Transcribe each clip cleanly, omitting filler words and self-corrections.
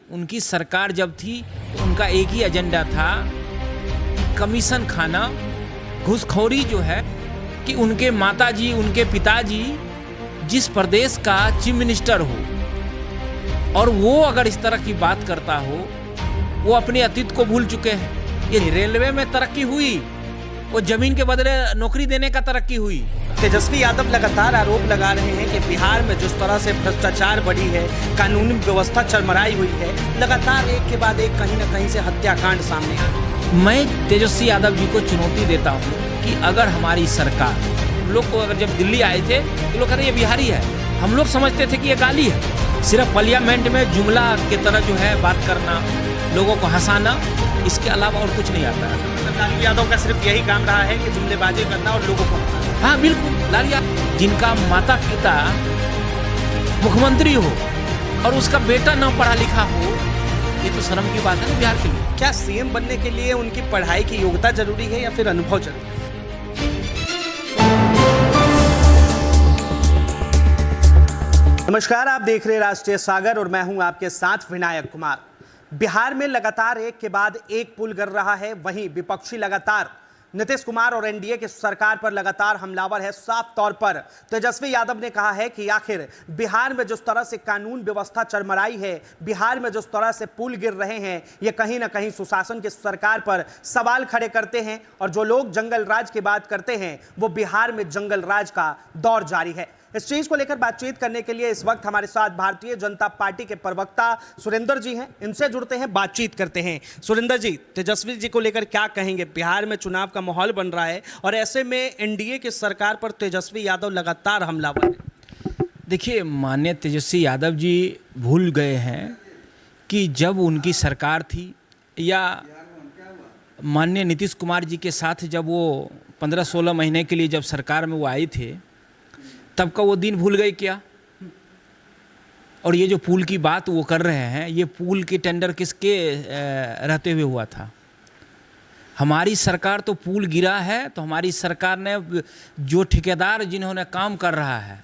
उनकी सरकार जब थी तो उनका एक ही एजेंडा था कि कमीशन खाना, घूसखोरी जो है, कि उनके माताजी, उनके पिताजी जिस प्रदेश का चीफ मिनिस्टर हो और वो अगर इस तरह की बात करता हो, वो अपने अतीत को भूल चुके हैं। ये रेलवे में तरक्की हुई, वो जमीन के बदले नौकरी देने का तरक्की हुई। तेजस्वी यादव लगातार आरोप लगा रहे हैं कि बिहार में जिस तरह से भ्रष्टाचार बढ़ी है, कानूनी व्यवस्था चरमराई हुई है, लगातार एक के बाद एक कहीं न कहीं से हत्याकांड सामने आ रहे हैं। मैं तेजस्वी यादव जी को चुनौती देता हूँ कि अगर हमारी सरकार, हम लोग को अगर जब दिल्ली आए थे तो लोग कहते ये बिहारी है, हम लोग समझते थे कि ये गाली है। सिर्फ पार्लियामेंट में जुमला की तरह जो है बात करना, लोगों को हंसाना, इसके अलावा और कुछ नहीं आता है। लालू यादव का सिर्फ यही काम रहा है कि जुमलेबाजी करना और लोगों को, हाँ बिल्कुल, लालू यादव जिनका माता पिता मुख्यमंत्री हो और उसका बेटा ना पढ़ा लिखा हो, ये तो शर्म की बात है ना बिहार के लिए। क्या सीएम बनने के लिए उनकी पढ़ाई की योग्यता जरूरी है या फिर अनुभव जरूरी है? नमस्कार, आप देख रहे हैं राष्ट्रीय सागर और मैं हूं आपके साथ विनायक कुमार। बिहार में लगातार एक के बाद एक पुल गिर रहा है, वहीं विपक्षी लगातार नीतीश कुमार और एनडीए की सरकार पर लगातार हमलावर है। साफ तौर पर तेजस्वी यादव ने कहा है कि आखिर बिहार में जिस तरह से कानून व्यवस्था चरमराई है, बिहार में जिस तरह से पुल गिर रहे हैं, ये कहीं ना कहीं सुशासन की सरकार पर सवाल खड़े करते हैं। और जो लोग जंगल राज की बात करते हैं, वो बिहार में जंगल राज का दौर जारी है। इस चीज को लेकर बातचीत करने के लिए इस वक्त हमारे साथ भारतीय जनता पार्टी के प्रवक्ता सुरेंद्र जी हैं। इनसे जुड़ते हैं, बातचीत करते हैं। सुरेंद्र जी, तेजस्वी जी को लेकर क्या कहेंगे? बिहार में चुनाव का माहौल बन रहा है और ऐसे में एनडीए की सरकार पर तेजस्वी यादव लगातार हमलावर है। देखिए, माननीय तेजस्वी यादव जी भूल गए हैं कि जब उनकी सरकार थी, या माननीय नीतीश कुमार जी के साथ जब वो 15-16 महीने के लिए जब सरकार में वो आए थे, तब का वो दिन भूल गए क्या? और ये जो पुल की बात वो कर रहे हैं, ये पुल की टेंडर किसके रहते हुए हुआ था? हमारी सरकार तो पुल गिरा है तो हमारी सरकार ने जो ठेकेदार जिन्होंने काम कर रहा है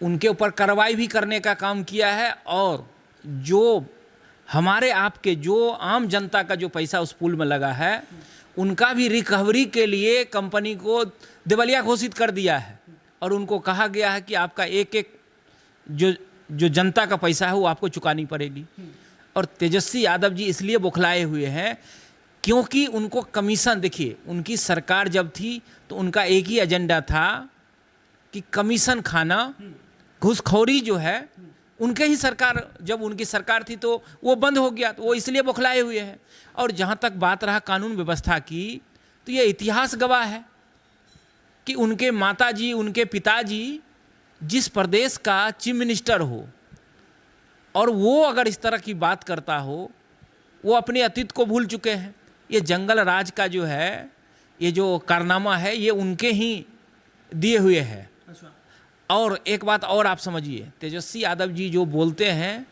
उनके ऊपर कार्रवाई भी करने का काम किया है, और जो हमारे आपके जो आम जनता का जो पैसा उस पुल में लगा है, उनका भी रिकवरी के लिए कंपनी को दिवालिया घोषित कर दिया है। और उनको कहा गया है कि आपका एक एक जो जनता का पैसा है वो आपको चुकानी पड़ेगी। और तेजस्वी यादव जी इसलिए बौखलाए हुए हैं क्योंकि उनको कमीशन, देखिए उनकी सरकार जब थी तो उनका एक ही एजेंडा था कि कमीशन खाना, घूसखोरी जो है, उनके ही सरकार, जब उनकी सरकार थी तो वो बंद हो गया, तो वो इसलिए बौखलाए हुए हैं। और जहाँ तक बात रहा कानून व्यवस्था की, तो ये इतिहास गवाह है कि उनके माताजी, उनके पिताजी जिस प्रदेश का चीफ मिनिस्टर हो और वो अगर इस तरह की बात करता हो, वो अपने अतीत को भूल चुके हैं। ये जंगल राज का जो है, ये जो कारनामा है, ये उनके ही दिए हुए है। और एक बात और आप समझिए, तेजस्वी यादव जी जो बोलते हैं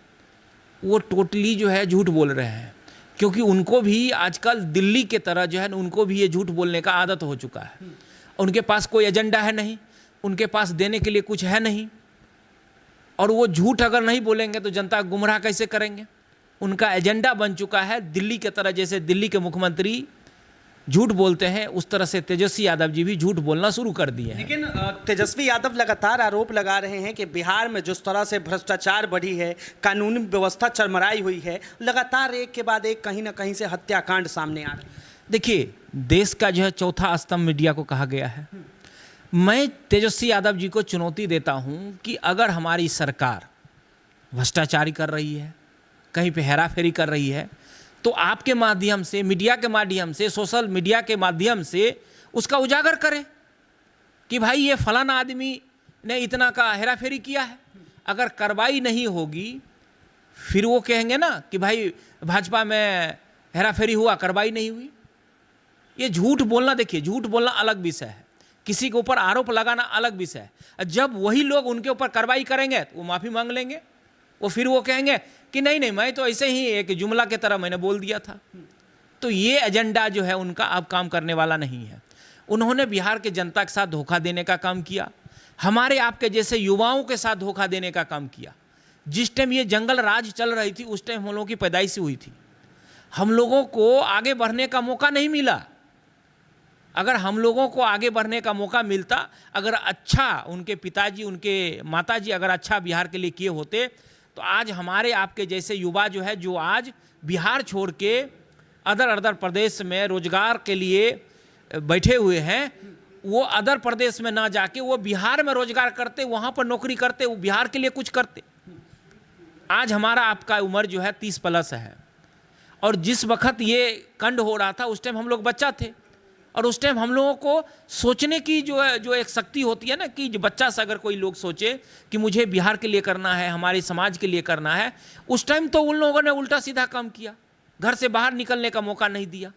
वो टोटली जो है झूठ बोल रहे हैं, क्योंकि उनको भी आजकल दिल्ली के तरह जो है उनको भी ये झूठ बोलने का आदत हो चुका है। उनके पास कोई एजेंडा है नहीं, उनके पास देने के लिए कुछ है नहीं, और वो झूठ अगर नहीं बोलेंगे तो जनता गुमराह कैसे करेंगे? उनका एजेंडा बन चुका है दिल्ली के तरह, जैसे दिल्ली के मुख्यमंत्री झूठ बोलते हैं उस तरह से तेजस्वी यादव जी भी झूठ बोलना शुरू कर दिए हैं। लेकिन तेजस्वी यादव लगातार आरोप लगा रहे हैं कि बिहार में जिस तरह से भ्रष्टाचार बढ़ी है, कानूनी व्यवस्था चरमराई हुई है, लगातार एक के बाद एक कहीं ना कहीं से हत्याकांड सामने आ रहे हैं। देखिए, देश का जो है चौथा स्तंभ मीडिया को कहा गया है। मैं तेजस्वी यादव जी को चुनौती देता हूं कि अगर हमारी सरकार भ्रष्टाचारी कर रही है, कहीं पे हेराफेरी कर रही है, तो आपके माध्यम से, मीडिया के माध्यम से, सोशल मीडिया के माध्यम से उसका उजागर करें कि भाई ये फलाना आदमी ने इतना का हेराफेरी किया है। अगर कार्रवाई नहीं होगी, फिर वो कहेंगे ना कि भाई भाजपा में हेराफेरी हुआ, कार्रवाई नहीं हुई। ये झूठ बोलना, देखिए झूठ बोलना अलग विषय है, किसी के ऊपर आरोप लगाना अलग विषय है। जब वही लोग उनके ऊपर कार्रवाई करेंगे तो वो माफ़ी मांग लेंगे, वो फिर वो कहेंगे कि नहीं नहीं, मैं तो ऐसे ही एक जुमला की तरह मैंने बोल दिया था। तो ये एजेंडा जो है उनका अब काम करने वाला नहीं है। उन्होंने बिहार के जनता के साथ धोखा देने का काम किया, हमारे आपके जैसे युवाओं के साथ धोखा देने का काम किया। जिस टाइम ये जंगल राज चल रही थी उस टाइम हम लोगों की पैदाइश हुई थी। हम लोगों को आगे बढ़ने का मौका नहीं मिला। अगर हम लोगों को आगे बढ़ने का मौका मिलता, अगर अच्छा उनके पिताजी उनके माताजी अगर अच्छा बिहार के लिए किए होते, तो आज हमारे आपके जैसे युवा जो है, जो आज बिहार छोड़ के अदर अदर प्रदेश में रोजगार के लिए बैठे हुए हैं, वो अदर प्रदेश में ना जाके वो बिहार में रोजगार करते, वहाँ पर नौकरी करते, वो बिहार के लिए कुछ करते। आज हमारा आपका उम्र जो है 30 प्लस है, और जिस वक्त ये कांड हो रहा था उस टाइम हम लोग बच्चा थे, और उस टाइम हम लोगों को सोचने की जो एक शक्ति होती है ना, कि जो बच्चा से अगर कोई लोग सोचे कि मुझे बिहार के लिए करना है, हमारे समाज के लिए करना है, उस टाइम तो उन लोगों ने उल्टा सीधा काम किया। घर से बाहर निकलने का मौका नहीं दिया,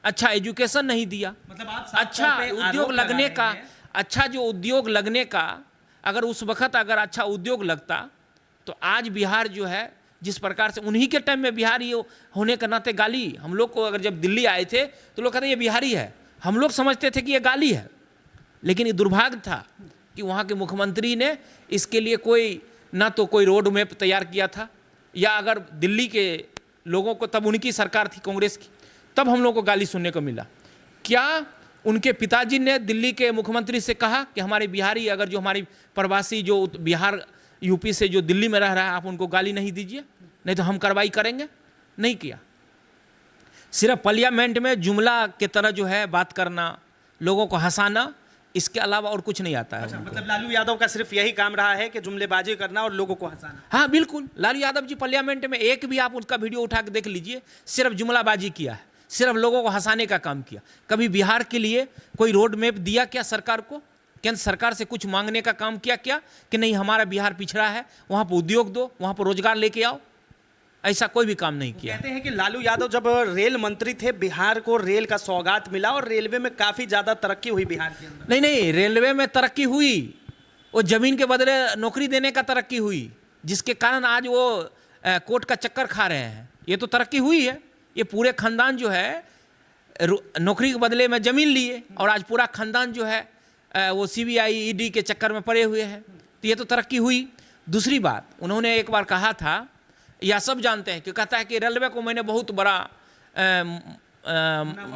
अच्छा एजुकेशन नहीं दिया, मतलब आप अच्छा उद्योग लगने का, अच्छा जो उद्योग लगने का, अगर उस वक्त अगर अच्छा उद्योग लगता तो आज बिहार जो है जिस प्रकार से उन्हीं के टाइम में बिहारी होने के नाते गाली, हम लोग को अगर जब दिल्ली आए थे तो लोग कहते ये बिहारी है, हम लोग समझते थे कि ये गाली है। लेकिन ये दुर्भाग्य था कि वहाँ के मुख्यमंत्री ने इसके लिए कोई ना तो कोई रोड मैप तैयार किया था, या अगर दिल्ली के लोगों को, तब उनकी सरकार थी कांग्रेस की, तब हम लोग को गाली सुनने को मिला। क्या उनके पिताजी ने दिल्ली के मुख्यमंत्री से कहा कि हमारे बिहारी, अगर जो हमारी प्रवासी जो बिहार यूपी से जो दिल्ली में रह रहा है, आप उनको गाली नहीं दीजिए, नहीं तो हम कार्रवाई करेंगे? नहीं किया। सिर्फ पार्लियामेंट में जुमला के तरह जो है बात करना, लोगों को हंसाना, इसके अलावा और कुछ नहीं आता है। अच्छा, मतलब लालू यादव का सिर्फ यही काम रहा है कि जुमलेबाजी करना और लोगों को हंसाना। हाँ बिल्कुल, लालू यादव जी पार्लियामेंट में एक भी आप उसका वीडियो उठा के देख लीजिए, सिर्फ जुमलाबाजी किया है, सिर्फ लोगों को हंसाने का काम किया। कभी बिहार के लिए कोई रोड मैप दिया क्या सरकार को? केंद्र सरकार से कुछ मांगने का काम किया क्या कि नहीं हमारा बिहार पिछड़ा है, वहाँ पर उद्योग दो, वहाँ पर रोजगार लेके आओ? ऐसा कोई भी काम नहीं किया। कहते हैं कि लालू यादव जब रेल मंत्री थे, बिहार को रेल का सौगात मिला और रेलवे में काफी ज्यादा तरक्की हुई बिहार के अंदर। नहीं, रेलवे में तरक्की हुई, वो जमीन के बदले नौकरी देने का तरक्की हुई, जिसके कारण आज वो कोर्ट का चक्कर खा रहे हैं। ये तो तरक्की हुई है। ये पूरे खानदान जो है नौकरी के बदले में जमीन लिए, और आज पूरा खानदान जो है वो CBI ED के चक्कर में पड़े हुए हैं। तो ये तो तरक्की हुई। दूसरी बात, उन्होंने एक बार कहा था, या सब जानते हैं कि कहता है कि रेलवे को मैंने बहुत बड़ा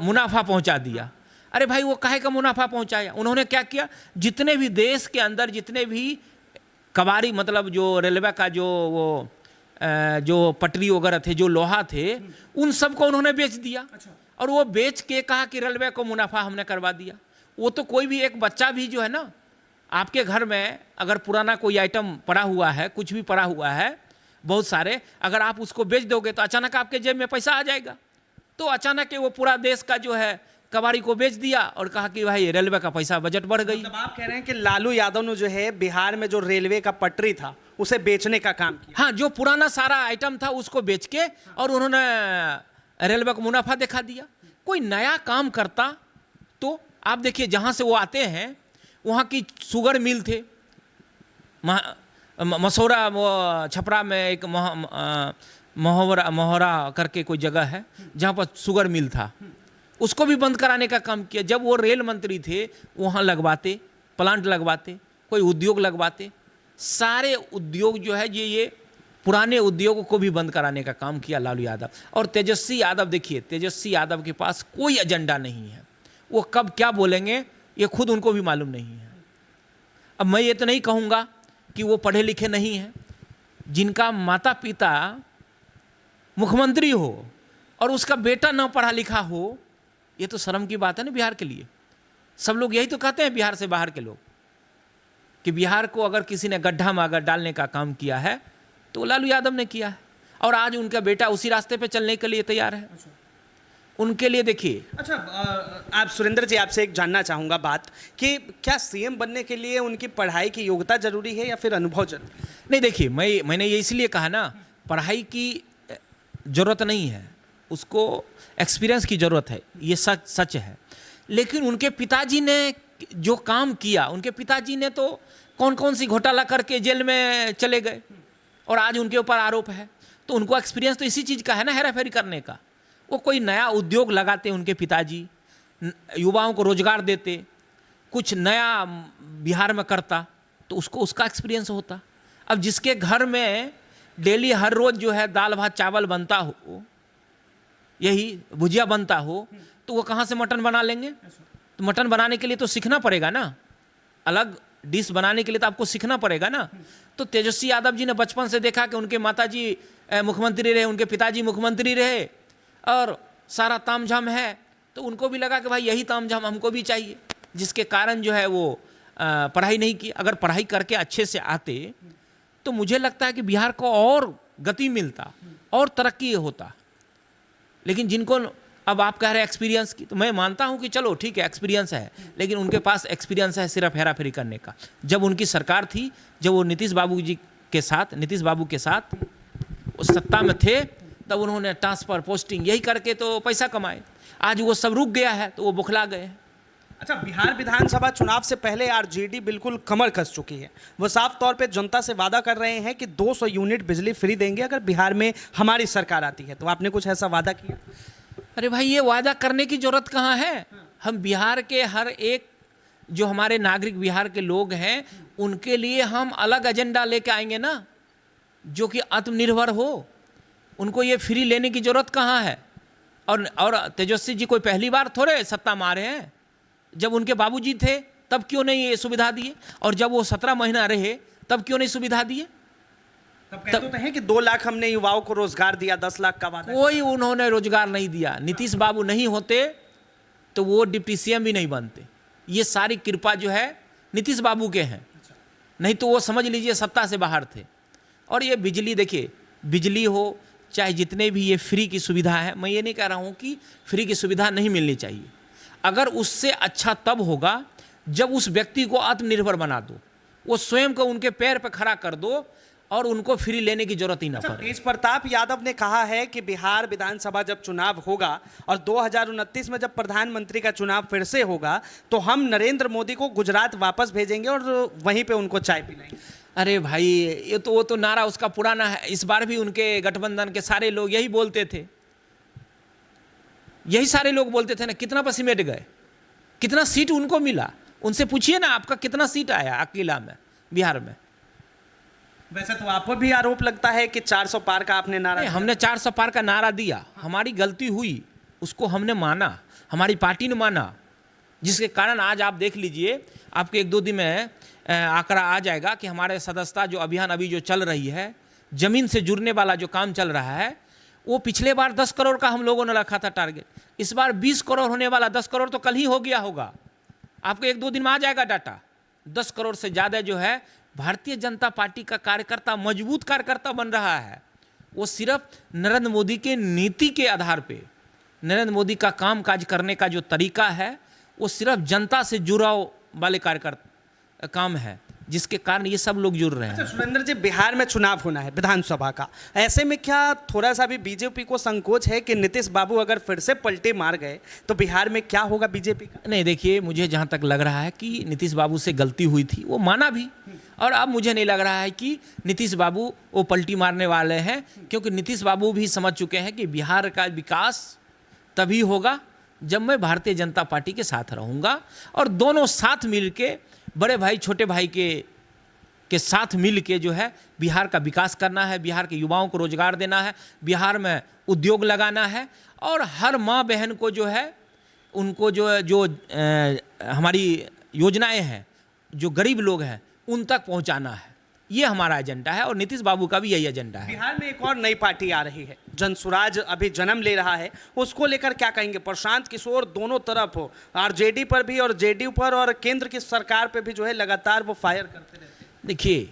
मुनाफा पहुंचा दिया। अरे भाई, वो काहे का मुनाफा पहुंचाया? उन्होंने क्या किया? जितने भी देश के अंदर जितने भी कबाड़ी, मतलब जो रेलवे का जो पटरी वगैरह थे, जो लोहा थे, उन सबको उन्होंने बेच दिया। और वो बेच के कहा कि रेलवे को मुनाफा हमने करवा दिया। वो तो कोई भी एक बच्चा भी जो है ना, आपके घर में अगर पुराना कोई आइटम पड़ा हुआ है, कुछ भी पड़ा हुआ है बहुत सारे, अगर आप उसको बेच दोगे तो अचानक आपके जेब में पैसा आ जाएगा। तो अचानक वो पूरा देश का जो है कबाड़ी को बेच दिया और कहा कि भाई रेलवे का पैसा, बजट बढ़ गई। मतलब आप कह रहे हैं कि लालू यादव ने जो है बिहार में जो रेलवे का पटरी था उसे बेचने का काम किया। हाँ, जो पुराना सारा आइटम था उसको बेच के, और उन्होंने रेलवे को मुनाफा दिखा दिया। कोई नया काम करता तो आप देखिए, जहाँ से वो आते हैं वहाँ की शुगर मिल थे, मसौरा, वो छपरा में एक मोहरा करके कोई जगह है जहाँ पर शुगर मिल था, उसको भी बंद कराने का काम किया। जब वो रेल मंत्री थे वहाँ लगवाते, प्लांट लगवाते, कोई उद्योग लगवाते। सारे उद्योग जो है ये पुराने उद्योगों को भी बंद कराने का काम किया लालू यादव। और तेजस्वी यादव, देखिए तेजस्वी यादव के पास कोई एजेंडा नहीं है। वो कब क्या बोलेंगे ये खुद उनको भी मालूम नहीं है। अब मैं ये तो नहीं कहूँगा कि वो पढ़े लिखे नहीं हैं। जिनका माता पिता मुख्यमंत्री हो और उसका बेटा ना पढ़ा लिखा हो, ये तो शर्म की बात है ना बिहार के लिए। सब लोग यही तो कहते हैं, बिहार से बाहर के लोग, कि बिहार को अगर किसी ने गड्ढा में अगर डालने का काम किया है तो लालू यादव ने किया है, और आज उनका बेटा उसी रास्ते पे चलने के लिए तैयार है। उनके लिए देखिए। अच्छा, आप सुरेंद्र जी, आपसे एक जानना चाहूँगा बात कि क्या CM बनने के लिए उनकी पढ़ाई की योग्यता जरूरी है या फिर अनुभव जरूरी? नहीं, देखिए मैंने ये इसलिए कहा ना, पढ़ाई की ज़रूरत नहीं है, उसको एक्सपीरियंस की ज़रूरत है, ये सच है। लेकिन उनके पिताजी ने जो काम किया, उनके पिताजी ने तो कौन कौन सी घोटाला करके जेल में चले गए और आज उनके ऊपर आरोप है। तो उनको एक्सपीरियंस तो इसी चीज़ का है ना, हेराफेरी करने का। वो कोई नया उद्योग लगाते उनके पिताजी, युवाओं को रोजगार देते, कुछ नया बिहार में करता, तो उसको उसका एक्सपीरियंस होता। अब जिसके घर में डेली हर रोज जो है दाल भात चावल बनता हो, यही भुजिया बनता हो, तो वो कहाँ से मटन बना लेंगे? तो मटन बनाने के लिए तो सीखना पड़ेगा ना, अलग डिश बनाने के लिए तो आपको सीखना पड़ेगा ना। तो तेजस्वी यादव जी ने बचपन से देखा कि उनके माताजी मुख्यमंत्री रहे, उनके पिताजी मुख्यमंत्री रहे और सारा तामझाम है, तो उनको भी लगा कि भाई यही तामझाम हमको भी चाहिए, जिसके कारण जो है वो पढ़ाई नहीं की। अगर पढ़ाई करके अच्छे से आते तो मुझे लगता है कि बिहार को और गति मिलता और तरक्की होता। लेकिन जिनको अब आप कह रहे हैं एक्सपीरियंस की, तो मैं मानता हूं कि चलो ठीक है एक्सपीरियंस है, लेकिन उनके पास एक्सपीरियंस है सिर्फ हेरा फेरी करने का। जब उनकी सरकार थी, जब वो नीतीश बाबू के साथ वो सत्ता में थे, तब उन्होंने ट्रांसफर पोस्टिंग यही करके तो पैसा कमाए। आज वो सब रुक गया है तो वो बुखला गए हैं। अच्छा, बिहार विधानसभा चुनाव से पहले आरजेडी बिल्कुल कमर कस चुकी है। वो साफ तौर पे जनता से वादा कर रहे हैं कि 200 यूनिट बिजली फ्री देंगे अगर बिहार में हमारी सरकार आती है। तो आपने कुछ ऐसा वादा किया? अरे भाई, ये वादा करने की जरूरत कहाँ है? हम बिहार के हर एक जो हमारे नागरिक बिहार के लोग हैं, उनके लिए हम अलग एजेंडा लेके आएंगे ना, जो कि आत्मनिर्भर हो। उनको ये फ्री लेने की जरूरत कहाँ है? और तेजस्वी जी कोई पहली बार थोड़े सत्ता में आ रहे हैं। जब उनके बाबूजी थे तब क्यों नहीं ये सुविधा दिए, और जब वो 17 महीना रहे तब क्यों नहीं सुविधा दिए? तब कहते तो हैं कि 2 लाख हमने युवाओं को रोजगार दिया, 10 लाख का वादा। कोई उन्होंने रोजगार नहीं दिया। नीतीश बाबू नहीं होते तो वो डिप्टी सीएम भी नहीं बनते। ये सारी कृपा जो है नीतीश बाबू के हैं, नहीं तो वो समझ लीजिए सत्ता से बाहर थे। और ये बिजली, देखिए बिजली हो चाहे जितने भी ये फ्री की सुविधा है, मैं ये नहीं कह रहा हूँ कि फ्री की सुविधा नहीं मिलनी चाहिए। अगर उससे अच्छा तब होगा जब उस व्यक्ति को आत्मनिर्भर बना दो, वो स्वयं को उनके पैर पर खड़ा कर दो और उनको फ्री लेने की जरूरत ही ना पड़े। तेज प्रताप यादव ने कहा है कि बिहार विधानसभा जब चुनाव होगा और 2029 में जब प्रधानमंत्री का चुनाव फिर से होगा तो हम नरेंद्र मोदी को गुजरात वापस भेजेंगे और वहीं पे उनको चाय पिलाएंगे। अरे भाई, ये तो वो तो नारा उसका पुराना है। इस बार भी उनके गठबंधन के सारे लोग यही बोलते थे, यही सारे लोग बोलते थे ना। कितना पर सिमट गए, कितना सीट उनको मिला? उनसे पूछिए ना, आपका कितना सीट आया अकेला में बिहार में? वैसे तो आप पर भी आरोप लगता है कि 400 पार का आपने नारा दिया। हमने 400 पार का नारा दिया, हमारी गलती हुई, उसको हमने माना, हमारी पार्टी ने माना, जिसके कारण आज आप देख लीजिए, आपके 1-2 दिन में आंकड़ा आ जाएगा कि हमारे सदस्यता जो अभियान अभी जो चल रही है, जमीन से जुड़ने वाला जो काम चल रहा है, वो पिछले बार 10 करोड़ का हम लोगों ने रखा था टारगेट। इस बार 20 करोड़ होने वाला। 10 करोड़ तो कल ही हो गया होगा, आपको 1-2 दिन में आ जाएगा डाटा। 10 करोड़ से ज़्यादा जो है भारतीय जनता पार्टी का कार्यकर्ता, मजबूत कार्यकर्ता बन रहा है। वो सिर्फ नरेंद्र मोदी के नीति के आधार पे, नरेंद्र मोदी का काम काज करने का जो तरीका है, वो सिर्फ जनता से जुड़ाव वाले कार्यकर्ता काम है, जिसके कारण ये सब लोग जुड़ रहे हैं। अच्छा सुरेंद्र जी, बिहार में चुनाव होना है विधानसभा का, ऐसे में क्या थोड़ा सा भी बीजेपी को संकोच है कि नीतीश बाबू अगर फिर से पलटे मार गए तो बिहार में क्या होगा बीजेपी का? नहीं, देखिए, मुझे जहाँ तक लग रहा है कि नीतीश बाबू से गलती हुई थी, वो माना भी, और अब मुझे नहीं लग रहा है कि नीतीश बाबू वो पलटी मारने वाले हैं, क्योंकि नीतीश बाबू भी समझ चुके हैं कि बिहार का विकास तभी होगा जब मैं भारतीय जनता पार्टी के साथ रहूँगा, और दोनों साथ मिल के, बड़े भाई छोटे भाई के साथ मिल के जो है बिहार का विकास करना है, बिहार के युवाओं को रोजगार देना है, बिहार में उद्योग लगाना है, और हर माँ बहन को जो है उनको जो हमारी योजनाएं हैं, जो गरीब लोग हैं उन तक पहुंचाना है। ये हमारा एजेंडा है, और नीतीश बाबू का भी यही एजेंडा है। बिहार में एक और नई पार्टी आ रही है, जनसुराज अभी जन्म ले रहा है, उसको लेकर क्या कहेंगे? प्रशांत किशोर दोनों तरफ हो, आरजेडी पर भी और जेडीयू पर, और केंद्र की सरकार पे भी जो है लगातार वो फायर करते रहते हैं। देखिए,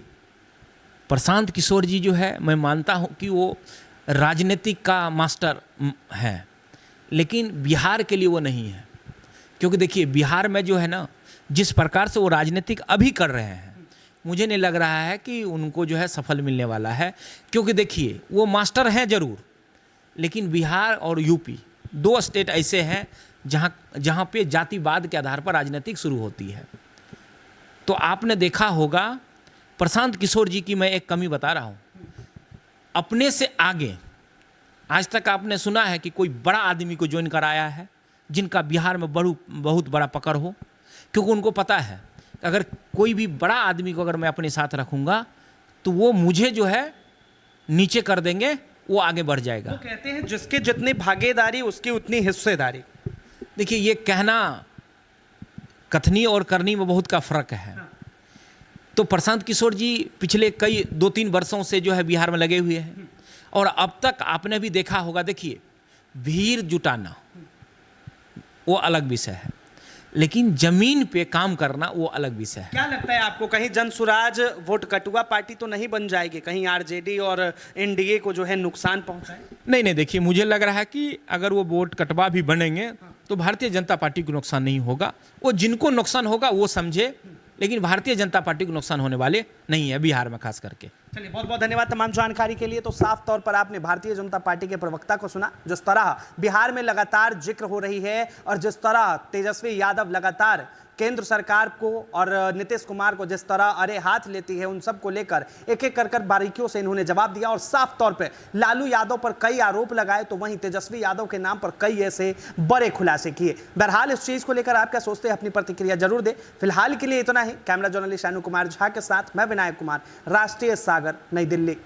प्रशांत किशोर जी जो है, मैं मानता हूँ कि वो राजनीतिक का मास्टर है, लेकिन बिहार के लिए वो नहीं है। क्योंकि देखिए, बिहार में जो है ना, जिस प्रकार से वो राजनीतिक अभी कर रहे हैं, मुझे नहीं लग रहा है कि उनको जो है सफल मिलने वाला है। क्योंकि देखिए, वो मास्टर हैं ज़रूर, लेकिन बिहार और यूपी 2 स्टेट ऐसे हैं जहाँ पे जातिवाद के आधार पर राजनीतिक शुरू होती है। तो आपने देखा होगा, प्रशांत किशोर जी की मैं एक कमी बता रहा हूँ, अपने से आगे आज तक आपने सुना है कि कोई बड़ा आदमी को ज्वाइन कराया है जिनका बिहार में बहुत बड़ा पकड़ हो? क्योंकि उनको पता है कि अगर कोई भी बड़ा आदमी को अगर मैं अपने साथ रखूँगा तो वो मुझे जो है नीचे कर देंगे वो आगे बढ़ जाएगा। वो कहते हैं जिसके जितनी भागीदारी उसकी उतनी हिस्सेदारी। देखिए, ये कहना कथनी और करनी में बहुत का फर्क है। तो प्रशांत किशोर जी पिछले कई 2-3 वर्षों से जो है बिहार में लगे हुए हैं, और अब तक आपने भी देखा होगा। देखिए, भीड़ जुटाना वो अलग विषय है, लेकिन जमीन पे काम करना वो अलग विषय है। क्या लगता है आपको, कहीं जनसुराज वोट कटुआ पार्टी तो नहीं बन जाएगी, कहीं आरजेडी और एनडीए को जो है नुकसान पहुंचाए? नहीं, देखिए, मुझे लग रहा है कि अगर वो वोट कटवा भी बनेंगे तो भारतीय जनता पार्टी को नुकसान नहीं होगा। वो जिनको नुकसान होगा वो समझे, लेकिन भारतीय जनता पार्टी को नुकसान होने वाले नहीं है बिहार में खास करके। चलिए, बहुत बहुत धन्यवाद तमाम जानकारी के लिए। तो साफ तौर पर आपने भारतीय जनता पार्टी के प्रवक्ता को सुना, जिस तरह बिहार में लगातार जिक्र हो रही है और जिस तरह तेजस्वी यादव लगातार केंद्र सरकार को और नीतीश कुमार को जिस तरह अरे हाथ लेती है, उन सब को लेकर एक एक कर बारीकियों से इन्होंने जवाब दिया और साफ तौर पे लालू यादव पर कई आरोप लगाए, तो वहीं तेजस्वी यादव के नाम पर कई ऐसे बड़े खुलासे किए। बहरहाल इस चीज को लेकर आप क्या सोचते हैं, अपनी प्रतिक्रिया जरूर दें। फिलहाल के लिए इतना ही। कैमरा जर्नलिस्ट अनु कुमार झा के साथ मैं विनायक कुमार, राष्ट्रीय सागर, नई दिल्ली।